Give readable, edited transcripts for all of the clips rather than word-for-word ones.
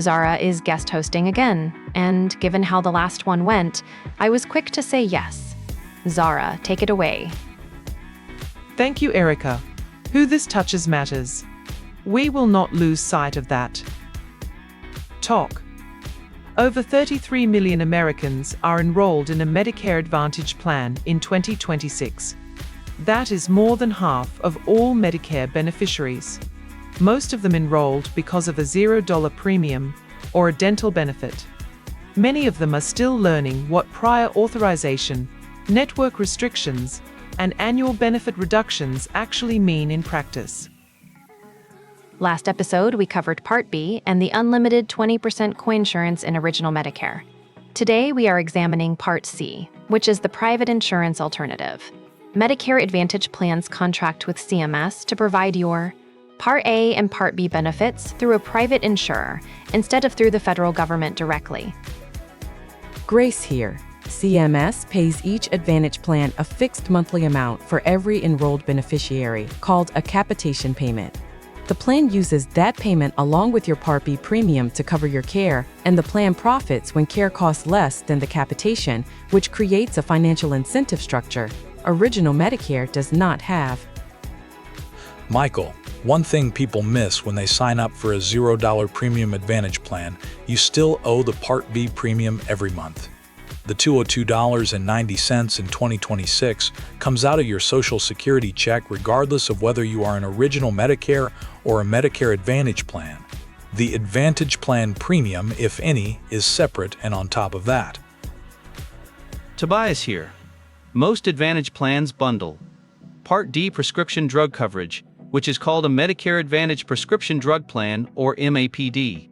Zara is guest hosting again, and given how the last one went, I was quick to say yes. Zara, take it away. Thank you, Erica. Who this touches matters. We will not lose sight of that. Talk. Over 33 million Americans are enrolled in a Medicare Advantage plan in 2026. That is more than half of all Medicare beneficiaries. Most of them enrolled because of a $0 premium or a dental benefit. Many of them are still learning what prior authorization, network restrictions, and annual benefit reductions actually mean in practice. Last episode, we covered Part B and the unlimited 20% coinsurance in Original Medicare. Today, we are examining Part C, which is the private insurance alternative. Medicare Advantage plans contract with CMS to provide your Part A and Part B benefits through a private insurer instead of through the federal government directly. Grace here. CMS pays each Advantage plan a fixed monthly amount for every enrolled beneficiary, called a capitation payment. The plan uses that payment along with your Part B premium to cover your care, and the plan profits when care costs less than the capitation, which creates a financial incentive structure Original Medicare does not have. Michael, one thing people miss when they sign up for a $0 premium Advantage plan, you still owe the Part B premium every month. The $202.90 in 2026 comes out of your Social Security check regardless of whether you are an Original Medicare or a Medicare Advantage plan. The Advantage plan premium, if any, is separate and on top of that. Tobias here. Most Advantage plans bundle Part D prescription drug coverage, which is called a Medicare Advantage Prescription Drug Plan, or MAPD.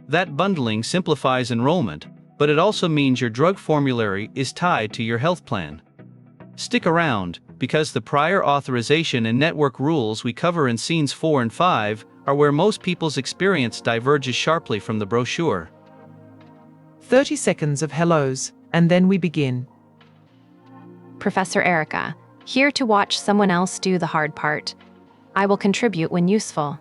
That bundling simplifies enrollment, but it also means your drug formulary is tied to your health plan. Stick around, because the prior authorization and network rules we cover in scenes 4 and 5 are where most people's experience diverges sharply from the brochure. 30 seconds of hellos, and then we begin. Professor Erica, here to watch someone else do the hard part. I will contribute when useful.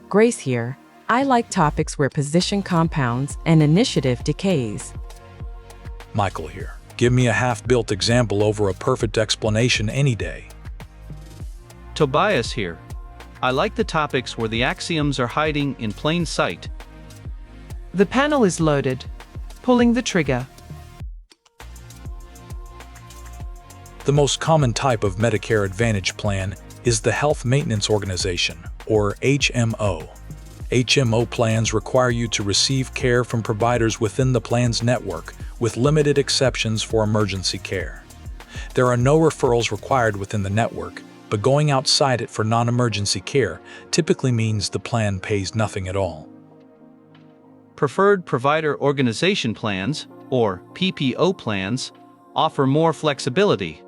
Grace here. I like topics where position compounds and initiative decays. Michael here. Give me a half-built example over a perfect explanation any day. Tobias here. I like the topics where the axioms are hiding in plain sight. The panel is loaded. Pulling the trigger. The most common type of Medicare Advantage plan is the Health Maintenance Organization, or HMO. HMO plans require you to receive care from providers within the plan's network, with limited exceptions for emergency care. There are no referrals required within the network, but going outside it for non-emergency care typically means the plan pays nothing at all. Preferred Provider Organization plans, or PPO plans, offer more flexibility.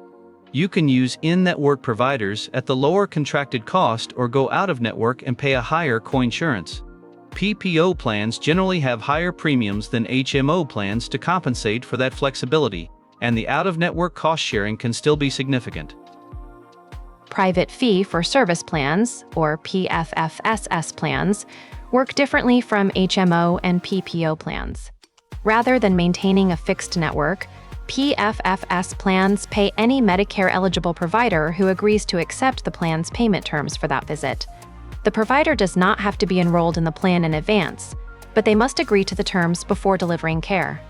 You can use in-network providers at the lower contracted cost or go out-of-network and pay a higher coinsurance. PPO plans generally have higher premiums than HMO plans to compensate for that flexibility, and the out-of-network cost sharing can still be significant. Private fee-for-service plans, or PFFSS plans, work differently from HMO and PPO plans. Rather than maintaining a fixed network, PFFS plans pay any Medicare-eligible provider who agrees to accept the plan's payment terms for that visit. The provider does not have to be enrolled in the plan in advance, but they must agree to the terms before delivering care.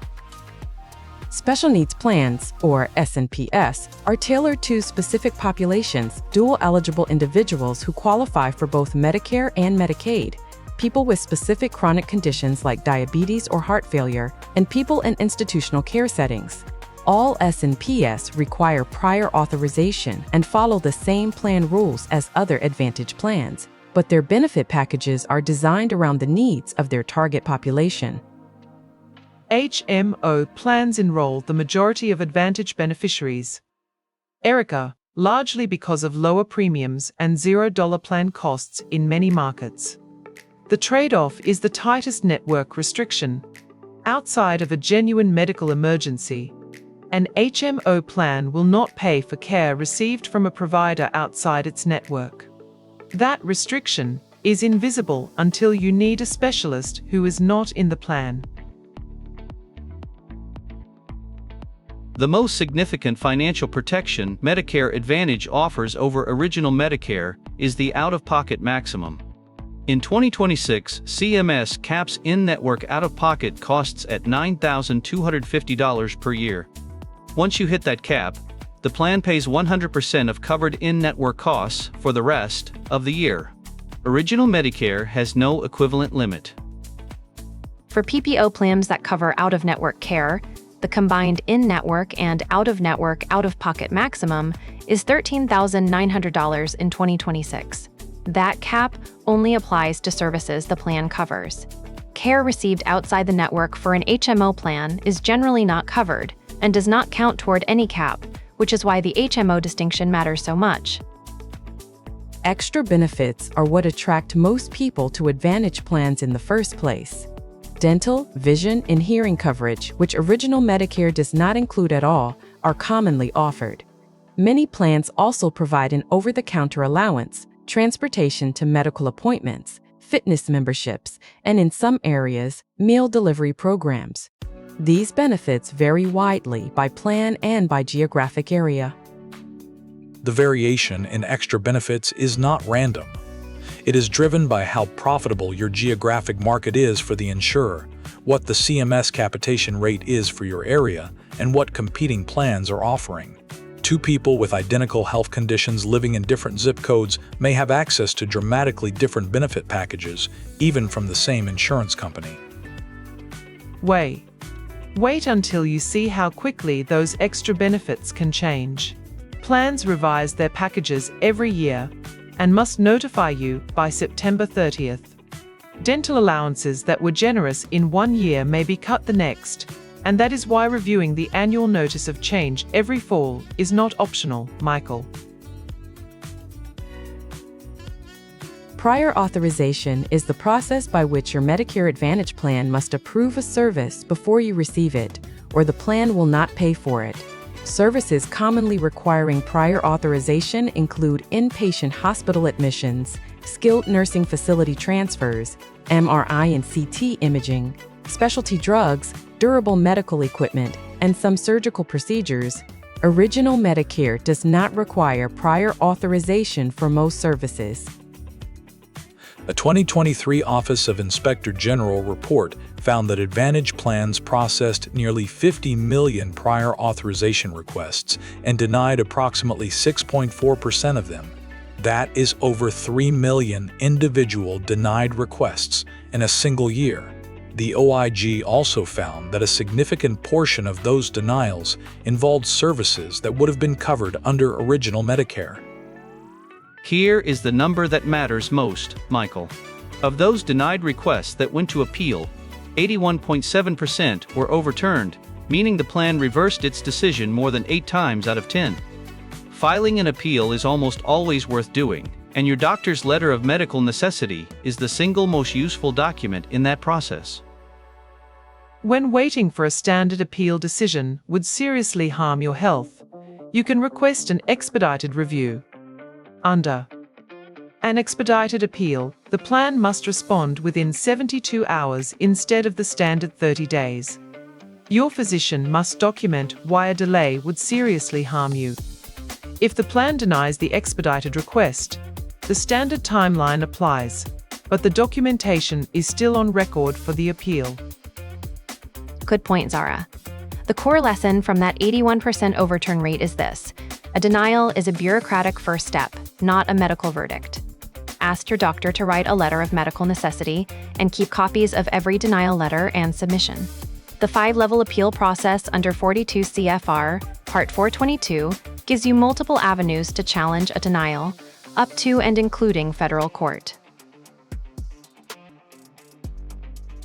Special needs plans, or SNPS, are tailored to specific populations, dual-eligible individuals who qualify for both Medicare and Medicaid, people with specific chronic conditions like diabetes or heart failure, and people in institutional care settings. All SNPS require prior authorization and follow the same plan rules as other Advantage plans, but their benefit packages are designed around the needs of their target population. HMO plans enroll the majority of Advantage beneficiaries. Erica, largely because of lower premiums and $0 plan costs in many markets. The trade-off is the tightest network restriction. Outside of a genuine medical emergency, an HMO plan will not pay for care received from a provider outside its network. That restriction is invisible until you need a specialist who is not in the plan. The most significant financial protection Medicare Advantage offers over Original Medicare is the out-of-pocket maximum. In 2026, CMS caps in-network out-of-pocket costs at $9,250 per year. Once you hit that cap, the plan pays 100% of covered in-network costs for the rest of the year. Original Medicare has no equivalent limit. For PPO plans that cover out-of-network care, the combined in-network and out-of-network out-of-pocket maximum is $13,900 in 2026. That cap only applies to services the plan covers. Care received outside the network for an HMO plan is generally not covered and does not count toward any cap, which is why the HMO distinction matters so much. Extra benefits are what attract most people to Advantage plans in the first place. Dental, vision, and hearing coverage, which Original Medicare does not include at all, are commonly offered. Many plans also provide an over-the-counter allowance, transportation to medical appointments, fitness memberships, and in some areas, meal delivery programs. These benefits vary widely by plan and by geographic area. The variation in extra benefits is not random. It is driven by how profitable your geographic market is for the insurer, what the CMS capitation rate is for your area, and what competing plans are offering. Two people with identical health conditions living in different zip codes may have access to dramatically different benefit packages, even from the same insurance company. Wait until you see how quickly those extra benefits can change. Plans revise their packages every year and must notify you by September 30th. Dental allowances that were generous in one year may be cut the next, and that is why reviewing the annual notice of change every fall is not optional, Michael. Prior authorization is the process by which your Medicare Advantage plan must approve a service before you receive it, or the plan will not pay for it. Services commonly requiring prior authorization include inpatient hospital admissions, skilled nursing facility transfers, MRI and CT imaging, specialty drugs, durable medical equipment, and some surgical procedures. Original Medicare does not require prior authorization for most services. A 2023 Office of Inspector General report found that Advantage plans processed nearly 50 million prior authorization requests and denied approximately 6.4% of them. That is over 3 million individual denied requests in a single year. The OIG also found that a significant portion of those denials involved services that would have been covered under Original Medicare. Here is the number that matters most, Michael. Of those denied requests that went to appeal, 81.7% were overturned, meaning the plan reversed its decision more than 8 times out of 10. Filing an appeal is almost always worth doing, and your doctor's letter of medical necessity is the single most useful document in that process. When waiting for a standard appeal decision would seriously harm your health, you can request an expedited review. Under an expedited appeal, the plan must respond within 72 hours instead of the standard 30 days. Your physician must document why a delay would seriously harm you. If the plan denies the expedited request, the standard timeline applies, but the documentation is still on record for the appeal. Good point, Zara. The core lesson from that 81% overturn rate is this: a denial is a bureaucratic first step, not a medical verdict. Ask your doctor to write a letter of medical necessity and keep copies of every denial letter and submission. The 5-level appeal process under 42 CFR, Part 422, gives you multiple avenues to challenge a denial, up to and including federal court.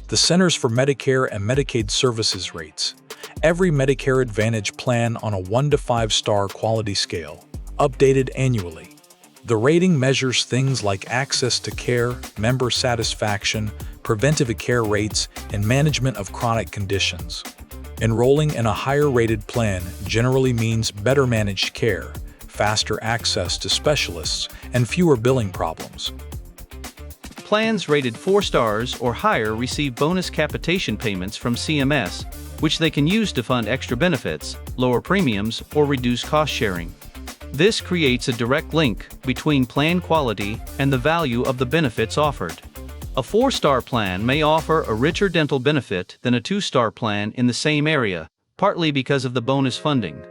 The Centers for Medicare and Medicaid Services rates every Medicare Advantage plan on a 1 to 5-star quality scale, updated annually. The rating measures things like access to care, member satisfaction, preventive care rates, and management of chronic conditions. Enrolling in a higher-rated plan generally means better managed care, faster access to specialists, and fewer billing problems. Plans rated 4 stars or higher receive bonus capitation payments from CMS, which they can use to fund extra benefits, lower premiums, or reduce cost sharing. This creates a direct link between plan quality and the value of the benefits offered. A 4-star plan may offer a richer dental benefit than a 2-star plan in the same area, partly because of the bonus funding.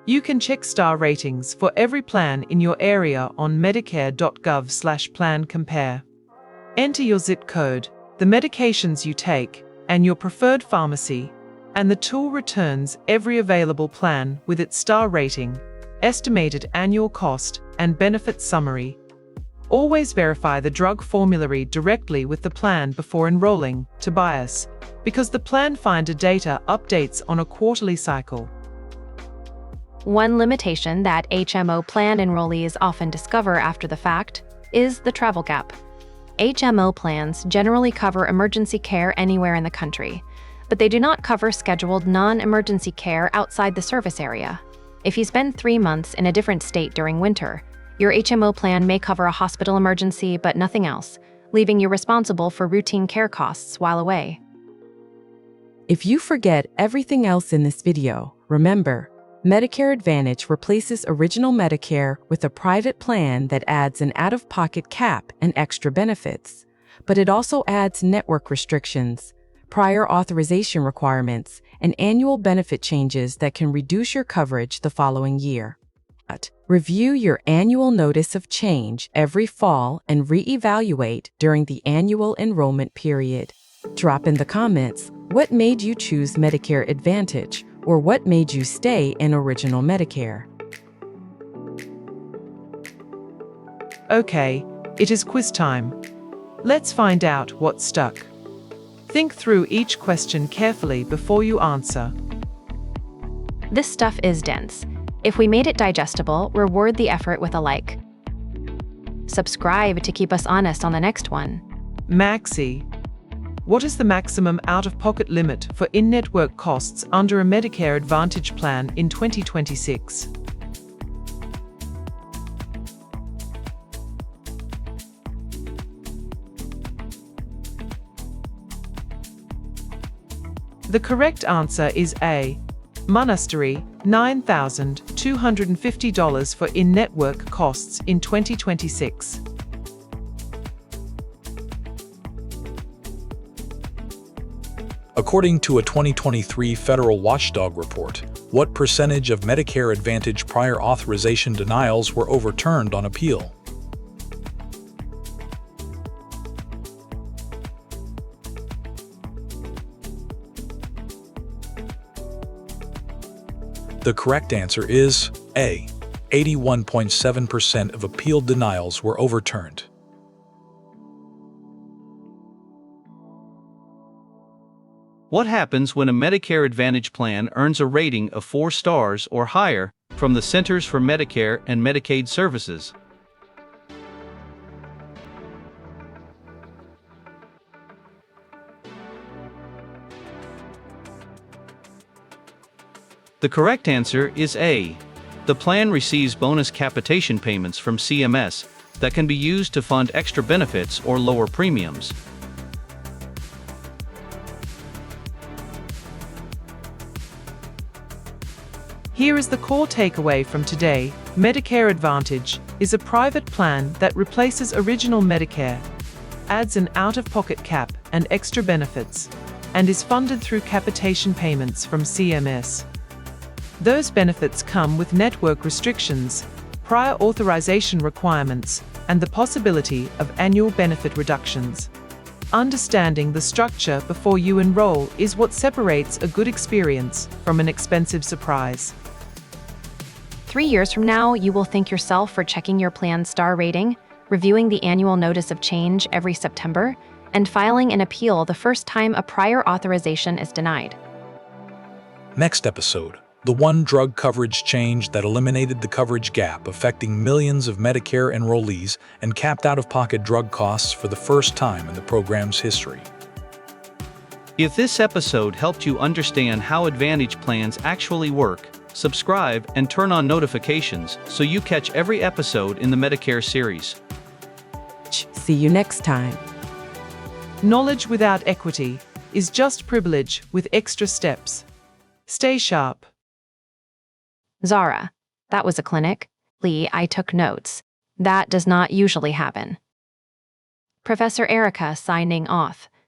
You can check star ratings for every plan in your area on medicare.gov/plan compare. Enter your zip code, the medications you take, and your preferred pharmacy, and the tool returns every available plan with its star rating, estimated annual cost, and benefit summary. Always verify the drug formulary directly with the plan before enrolling to bias, because the Plan Finder data updates on a quarterly cycle. One limitation that HMO plan enrollees often discover after the fact is the travel gap. HMO plans generally cover emergency care anywhere in the country, but they do not cover scheduled non-emergency care outside the service area. If you spend 3 months in a different state during winter, your HMO plan may cover a hospital emergency but nothing else, leaving you responsible for routine care costs while away. If you forget everything else in this video, remember, Medicare Advantage replaces original Medicare with a private plan that adds an out-of-pocket cap and extra benefits, but it also adds network restrictions, prior authorization requirements, and annual benefit changes that can reduce your coverage the following year. Review your annual notice of change every fall and reevaluate during the annual enrollment period. Drop in the comments what made you choose Medicare Advantage or what made you stay in original Medicare. Okay, it is quiz time. Let's find out what stuck. Think through each question carefully before you answer. This stuff is dense. If we made it digestible, reward the effort with a like. Subscribe to keep us honest on the next one. Maxi. What is the maximum out-of-pocket limit for in-network costs under a Medicare Advantage plan in 2026? The correct answer is A. Monastery, $9,250 for in-network costs in 2026. According to a 2023 Federal Watchdog report, what percentage of Medicare Advantage prior authorization denials were overturned on appeal? The correct answer is A. 81.7% of appealed denials were overturned. What happens when a Medicare Advantage plan earns a rating of 4 stars or higher from the Centers for Medicare and Medicaid Services? The correct answer is A. The plan receives bonus capitation payments from CMS that can be used to fund extra benefits or lower premiums. Here is the core takeaway from today. Medicare Advantage is a private plan that replaces original Medicare, adds an out-of-pocket cap and extra benefits, and is funded through capitation payments from CMS. Those benefits come with network restrictions, prior authorization requirements, and the possibility of annual benefit reductions. Understanding the structure before you enroll is what separates a good experience from an expensive surprise. 3 years from now, you will thank yourself for checking your plan's star rating, reviewing the annual notice of change every September, and filing an appeal the first time a prior authorization is denied. Next episode, the one drug coverage change that eliminated the coverage gap affecting millions of Medicare enrollees and capped out-of-pocket drug costs for the first time in the program's history. If this episode helped you understand how Advantage plans actually work, subscribe and turn on notifications so you catch every episode in the Medicare series. much. See you next time. Knowledge without equity is just privilege with extra steps. Stay sharp. Zara, that was a clinic. Lee, I took notes. That does not usually happen. Professor Erica signing off.